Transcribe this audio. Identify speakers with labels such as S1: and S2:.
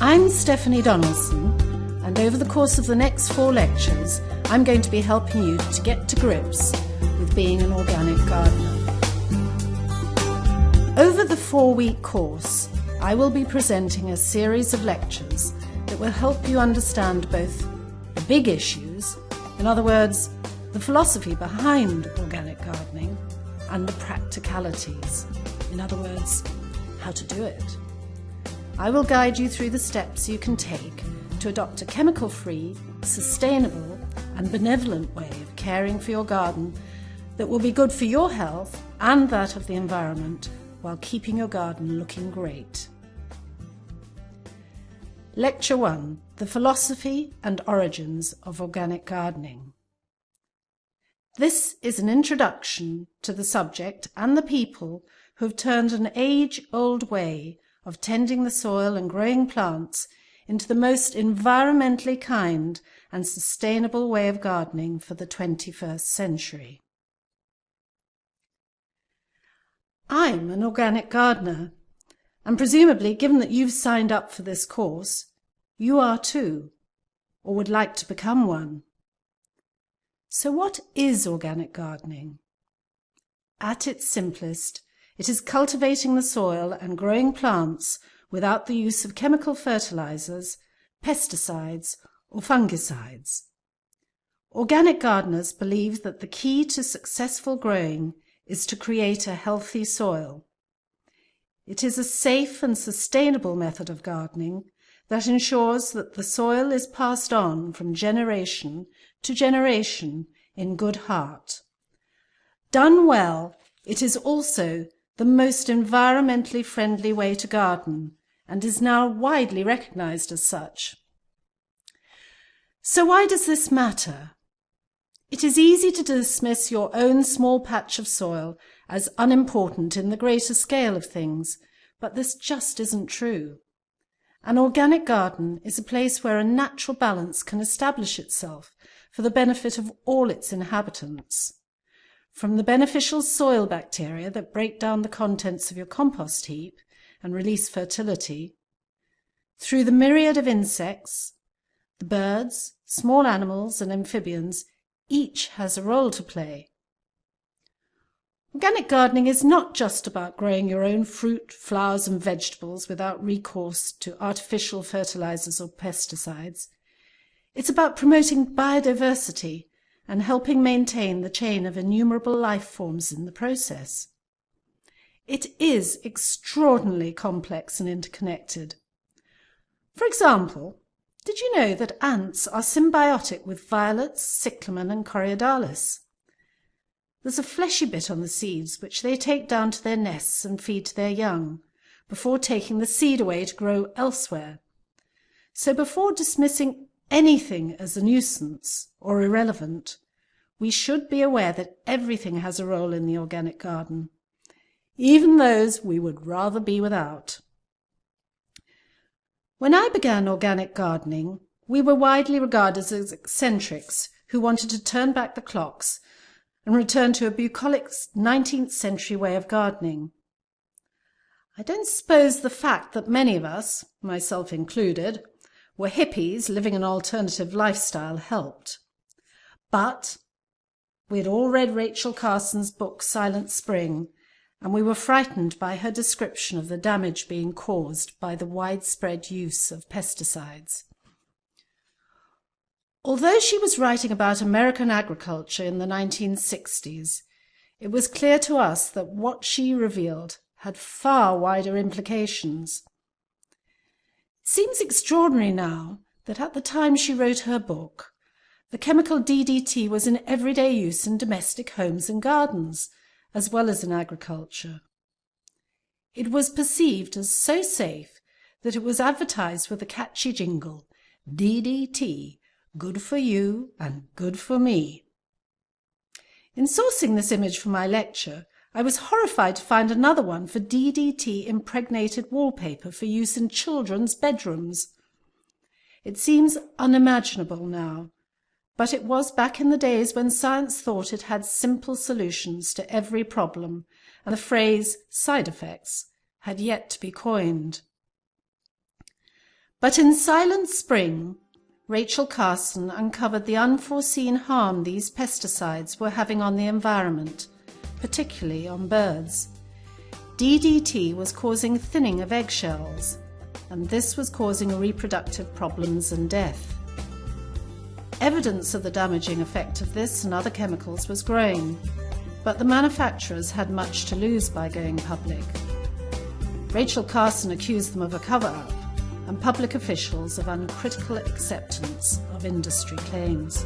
S1: I'm Stephanie Donaldson, and over the course of the next 4 lectures, I'm going to be helping you to get to grips with being an organic gardener. Over the 4-week course, I will be presenting a series of lectures that will help you understand both the big issues, in other words, the philosophy behind organic gardening, and the practicalities, in other words, how to do it. I will guide you through the steps you can take to adopt a chemical-free, sustainable and benevolent way of caring for your garden that will be good for your health and that of the environment while keeping your garden looking great. Lecture 1: The Philosophy and Origins of Organic Gardening. This is an introduction to the subject and the people who have turned an age-old way of tending the soil and growing plants into the most environmentally kind and sustainable way of gardening for the 21st century. I'm an organic gardener, and presumably, given that you've signed up for this course, you are too, or would like to become one. So what is organic gardening? At its simplest, it is cultivating the soil and growing plants without the use of chemical fertilizers, pesticides, or fungicides. Organic gardeners believe that the key to successful growing is to create a healthy soil. It is a safe and sustainable method of gardening that ensures that the soil is passed on from generation to generation in good heart. Done well, it is also the most environmentally friendly way to garden and is now widely recognized as such. So why does this matter? It is easy to dismiss your own small patch of soil as unimportant in the greater scale of things, but this just isn't true. An organic garden is a place where a natural balance can establish itself for the benefit of all its inhabitants. From the beneficial soil bacteria that break down the contents of your compost heap and release fertility, through the myriad of insects, the birds, small animals and amphibians, each has a role to play. Organic gardening is not just about growing your own fruit, flowers and vegetables without recourse to artificial fertilizers or pesticides. It's about promoting biodiversity and helping maintain the chain of innumerable life forms in the process. It is extraordinarily complex and interconnected. For example, did you know that ants are symbiotic with violets, cyclamen and coreodalis? There's a fleshy bit on the seeds which they take down to their nests and feed to their young, before taking the seed away to grow elsewhere. So before dismissing anything as a nuisance or irrelevant, we should be aware that everything has a role in the organic garden, even those we would rather be without. When I began organic gardening, we were widely regarded as eccentrics who wanted to turn back the clocks and return to a bucolic 19th century way of gardening. I don't suppose the fact that many of us, myself included, were hippies living an alternative lifestyle helped. But we had all read Rachel Carson's book Silent Spring, and we were frightened by her description of the damage being caused by the widespread use of pesticides. Although she was writing about American agriculture in the 1960s, it was clear to us that what she revealed had far wider implications. It seems extraordinary now that at the time she wrote her book, the chemical DDT was in everyday use in domestic homes and gardens, as well as in agriculture. It was perceived as so safe that it was advertised with a catchy jingle, DDT, good for you and good for me. In sourcing this image for my lecture, I was horrified to find another one for DDT-impregnated wallpaper for use in children's bedrooms. It seems unimaginable now, but it was back in the days when science thought it had simple solutions to every problem, and the phrase side effects had yet to be coined. But in Silent Spring, Rachel Carson uncovered the unforeseen harm these pesticides were having on the environment, particularly on birds. DDT was causing thinning of eggshells, and this was causing reproductive problems and death. Evidence of the damaging effect of this and other chemicals was growing, but the manufacturers had much to lose by going public. Rachel Carson accused them of a cover-up, and public officials of uncritical acceptance of industry claims.